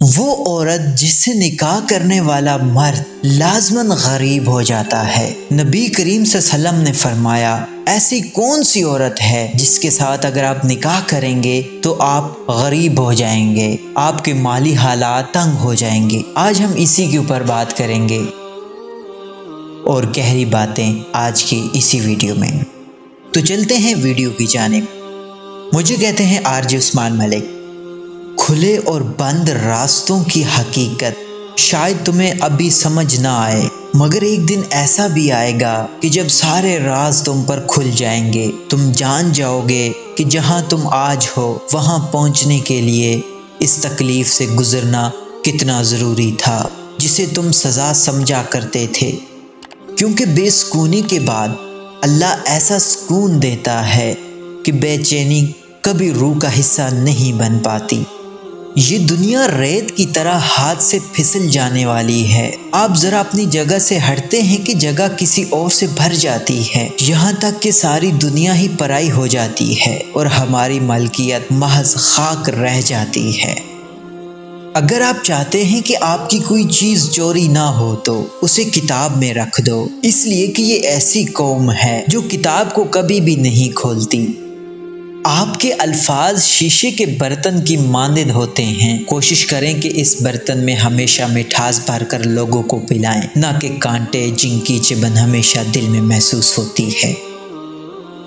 وہ عورت جس سے نکاح کرنے والا مرد لازماً غریب ہو جاتا ہے۔ نبی کریم صلی اللہ علیہ وسلم نے فرمایا، ایسی کون سی عورت ہے جس کے ساتھ اگر آپ نکاح کریں گے تو آپ غریب ہو جائیں گے، آپ کے مالی حالات تنگ ہو جائیں گے۔ آج ہم اسی کے اوپر بات کریں گے اور گہری باتیں آج کی اسی ویڈیو میں۔ تو چلتے ہیں ویڈیو کی جانب۔ مجھے کہتے ہیں RJ عثمان ملک۔ کھلے اور بند راستوں کی حقیقت شاید تمہیں ابھی سمجھ نہ آئے، مگر ایک دن ایسا بھی آئے گا کہ جب سارے راز تم پر کھل جائیں گے، تم جان جاؤ گے کہ جہاں تم آج ہو وہاں پہنچنے کے لیے اس تکلیف سے گزرنا کتنا ضروری تھا جسے تم سزا سمجھا کرتے تھے۔ کیونکہ بے سکونی کے بعد اللہ ایسا سکون دیتا ہے کہ بے چینی کبھی روح کا حصہ نہیں بن پاتی۔ یہ دنیا ریت کی طرح ہاتھ سے پھسل جانے والی ہے۔ آپ ذرا اپنی جگہ سے ہٹتے ہیں کہ جگہ کسی اور سے بھر جاتی ہے، یہاں تک کہ ساری دنیا ہی پرائی ہو جاتی ہے اور ہماری ملکیت محض خاک رہ جاتی ہے۔ اگر آپ چاہتے ہیں کہ آپ کی کوئی چیز چوری نہ ہو تو اسے کتاب میں رکھ دو، اس لیے کہ یہ ایسی قوم ہے جو کتاب کو کبھی بھی نہیں کھولتی۔ آپ کے الفاظ شیشے کے برتن کی مانند ہوتے ہیں۔ کوشش کریں کہ اس برتن میں ہمیشہ مٹھاس بھر کر لوگوں کو پلائیں، نہ کہ کانٹے جن کی چبھن ہمیشہ دل میں محسوس ہوتی ہے۔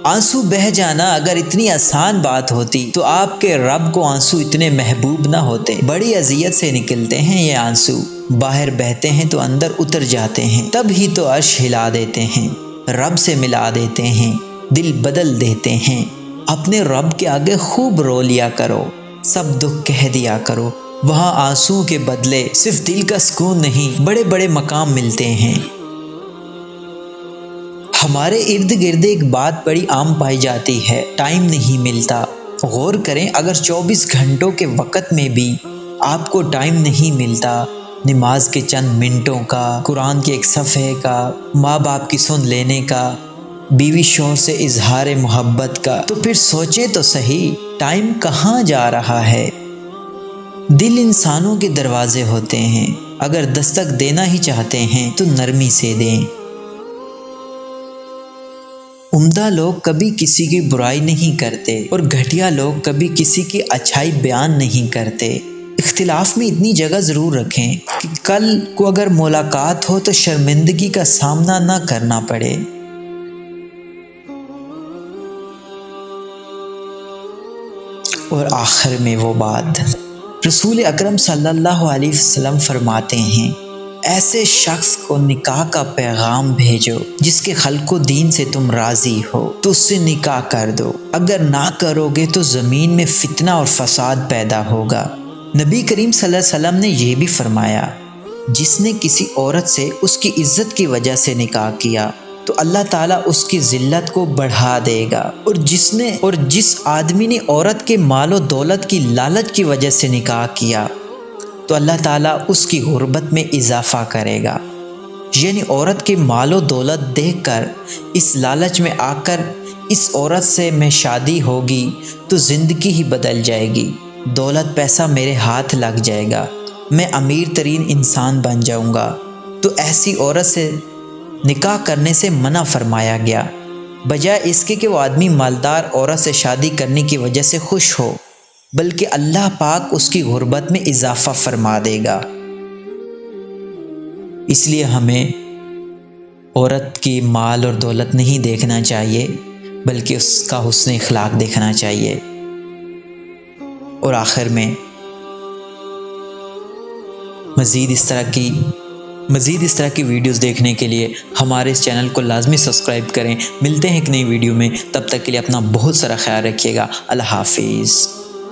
آنسو بہہ جانا اگر اتنی آسان بات ہوتی تو آپ کے رب کو آنسو اتنے محبوب نہ ہوتے۔ بڑی اذیت سے نکلتے ہیں یہ آنسو، باہر بہتے ہیں تو اندر اتر جاتے ہیں، تب ہی تو عرش ہلا دیتے ہیں، رب سے ملا دیتے ہیں، دل بدل دیتے ہیں۔ اپنے رب کے آگے خوب رو لیا کرو، سب دکھ کہہ دیا کرو، وہاں آنسو کے بدلے صرف دل کا سکون نہیں بڑے بڑے مقام ملتے ہیں۔ ہمارے ارد گرد ایک بات بڑی عام پائی جاتی ہے، ٹائم نہیں ملتا۔ غور کریں، اگر 24 گھنٹوں کے وقت میں بھی آپ کو ٹائم نہیں ملتا نماز کے چند منٹوں کا، قرآن کے ایک صفحے کا، ماں باپ کی سن لینے کا، بیوی شوہر سے اظہار محبت کا، تو پھر سوچیں تو صحیح ٹائم کہاں جا رہا ہے۔ دل انسانوں کے دروازے ہوتے ہیں، اگر دستک دینا ہی چاہتے ہیں تو نرمی سے دیں۔ عمدہ لوگ کبھی کسی کی برائی نہیں کرتے اور گھٹیا لوگ کبھی کسی کی اچھائی بیان نہیں کرتے۔ اختلاف میں اتنی جگہ ضرور رکھیں کہ کل کو اگر ملاقات ہو تو شرمندگی کا سامنا نہ کرنا پڑے۔ اور آخر میں وہ بات، رسول اکرم صلی اللہ علیہ وسلم فرماتے ہیں، ایسے شخص کو نکاح کا پیغام بھیجو جس کے خلق و دین سے تم راضی ہو تو اس سے نکاح کر دو، اگر نہ کرو گے تو زمین میں فتنہ اور فساد پیدا ہوگا۔ نبی کریم صلی اللہ علیہ وسلم نے یہ بھی فرمایا، جس نے کسی عورت سے اس کی عزت کی وجہ سے نکاح کیا تو اللہ تعالیٰ اس کی ذلت کو بڑھا دے گا، اور جس آدمی نے عورت کے مال و دولت کی لالچ کی وجہ سے نکاح کیا تو اللہ تعالیٰ اس کی غربت میں اضافہ کرے گا۔ یعنی عورت کے مال و دولت دیکھ کر اس لالچ میں آ کر اس عورت سے میں شادی ہوگی تو زندگی ہی بدل جائے گی، دولت پیسہ میرے ہاتھ لگ جائے گا، میں امیر ترین انسان بن جاؤں گا، تو ایسی عورت سے نکاح کرنے سے منع فرمایا گیا، بجائے اس کے کہ وہ آدمی مالدار عورت سے شادی کرنے کی وجہ سے خوش ہو، بلکہ اللہ پاک اس کی غربت میں اضافہ فرما دے گا۔ اس لیے ہمیں عورت کی مال اور دولت نہیں دیکھنا چاہیے بلکہ اس کا حسن اخلاق دیکھنا چاہیے۔ اور آخر میں مزید اس طرح کی ویڈیوز دیکھنے کے لیے ہمارے اس چینل کو لازمی سبسکرائب کریں۔ ملتے ہیں ایک نئی ویڈیو میں، تب تک کے لیے اپنا بہت سارا خیال رکھیے گا۔ اللہ حافظ۔